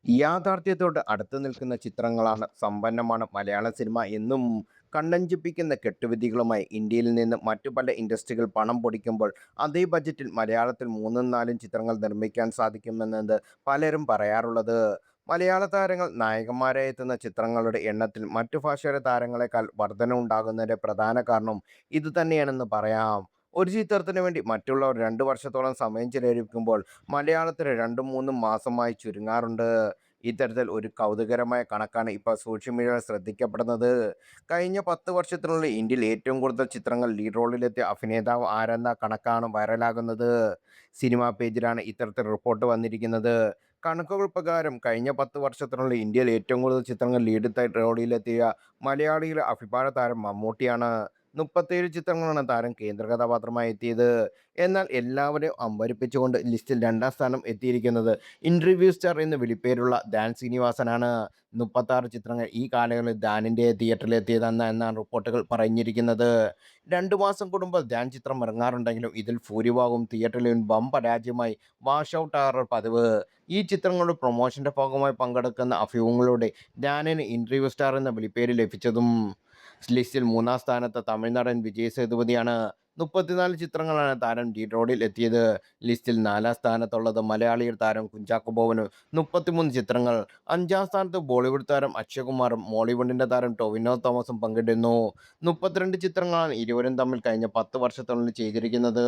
യാഥാർത്ഥ്യത്തോട് അടുത്ത് നിൽക്കുന്ന ചിത്രങ്ങളാണ് സമ്പന്നമാണ് മലയാള സിനിമ എന്നും കണ്ണഞ്ചിപ്പിക്കുന്ന കെട്ടുവിധികളുമായി ഇന്ത്യയിൽ നിന്ന് മറ്റു പല ഇൻഡസ്ട്രികൾ പണം പൊടിക്കുമ്പോൾ അതേ ബജറ്റിൽ മലയാളത്തിൽ മൂന്നും നാലും ചിത്രങ്ങൾ നിർമ്മിക്കാൻ സാധിക്കുമെന്നത് പലരും പറയാറുള്ളത്. മലയാള താരങ്ങൾ നായകന്മാരായി എത്തുന്ന ചിത്രങ്ങളുടെ എണ്ണത്തിൽ മറ്റു ഭാഷയുടെ താരങ്ങളെക്കാൾ വർധനവുണ്ടാകുന്നതിൻ്റെ പ്രധാന കാരണം ഇതുതന്നെയാണെന്ന് പറയാം. ഒരു ചിത്രത്തിന് വേണ്ടി മറ്റുള്ളവർ 2 വർഷത്തോളം സമയം ചിലവഴിക്കുമ്പോൾ മലയാളത്തിൽ 2-3 മാസമായി ചുരുങ്ങാറുണ്ട്. ഇത്തരത്തിൽ ഒരു കൗതുകരമായ കണക്കാണ് ഇപ്പോൾ സോഷ്യൽ മീഡിയയിൽ ശ്രദ്ധിക്കപ്പെടുന്നത്. കഴിഞ്ഞ 10 വർഷത്തിനുള്ളിൽ ഇന്ത്യയിൽ ഏറ്റവും കൂടുതൽ ചിത്രങ്ങൾ ലീഡ് റോളിലെത്തിയ അഭിനേതാവ് ആരെന്ന കണക്കാണ് വൈറലാകുന്നത്. സിനിമാ പേജിലാണ് ഇത്തരത്തിൽ റിപ്പോർട്ട് വന്നിരിക്കുന്നത്. കണക്കുകൾ പ്രകാരം കഴിഞ്ഞ 10 വർഷത്തിനുള്ളിൽ ഇന്ത്യയിൽ ഏറ്റവും കൂടുതൽ ചിത്രങ്ങൾ ലീഡ് റോളിലെത്തിയ മലയാളിയിലെ അഭിമാന താരം മമ്മൂട്ടിയാണ്. 37 ചിത്രങ്ങളാണ് താരം കേന്ദ്ര കഥാപാത്രമായി എത്തിയത്. എന്നാൽ എല്ലാവരെയും അമ്പരപ്പിച്ചുകൊണ്ട് ലിസ്റ്റിൽ 2-ാം സ്ഥാനം എത്തിയിരിക്കുന്നത് ഇന്റർവ്യൂ സ്റ്റാർ എന്ന് വിളിപ്പേരുള്ള ധ്യാൻ ശ്രീനിവാസനാണ്. 36 ചിത്രങ്ങൾ ഈ കാലയളവിൽ ധ്യാനിൻ്റെ തിയേറ്ററിലെത്തിയതെന്നാണ് റിപ്പോർട്ടുകൾ പറഞ്ഞിരിക്കുന്നത്. 2 മാസം കൂടുമ്പോൾ ധ്യാൻ ചിത്രം ഇറങ്ങാറുണ്ടെങ്കിലും ഇതിൽ ഭൂരിഭാഗവും തിയേറ്ററിൽ വൻ പരാജയമായി വാഷ് ഔട്ട് ആകാറ് പതിവ്. ഈ ചിത്രങ്ങളുടെ പ്രൊമോഷന്റെ ഭാഗമായി പങ്കെടുക്കുന്ന അഭിമുഖങ്ങളിലൂടെ ധ്യാനിന് ഇന്റർവ്യൂ സ്റ്റാർ എന്ന വിളിപ്പേര് ലഭിച്ചതും. ലിസ്റ്റിൽ 3-ാം സ്ഥാനത്ത് തമിഴ് നടൻ വിജയ് സേതുപതിയാണ്. 34 ചിത്രങ്ങളാണ് താരം ലീഡ് റോളിൽ എത്തിയത്. ലിസ്റ്റിൽ 4-ാം സ്ഥാനത്തുള്ളത് മലയാളി താരം കുഞ്ചാക്കോ ബോബനും 33 ചിത്രങ്ങൾ. 5-ാം സ്ഥാനത്ത് ബോളിവുഡ് താരം അക്ഷയകുമാറും മോളിവുഡിന്റെ താരം ടൊവിനോ തോമസും പങ്കിടുന്നു. 32 ചിത്രങ്ങളാണ് ഇരുവരും തമ്മിൽ കഴിഞ്ഞ 10 വർഷത്തിനുള്ളിൽ ചെയ്തിരിക്കുന്നത്.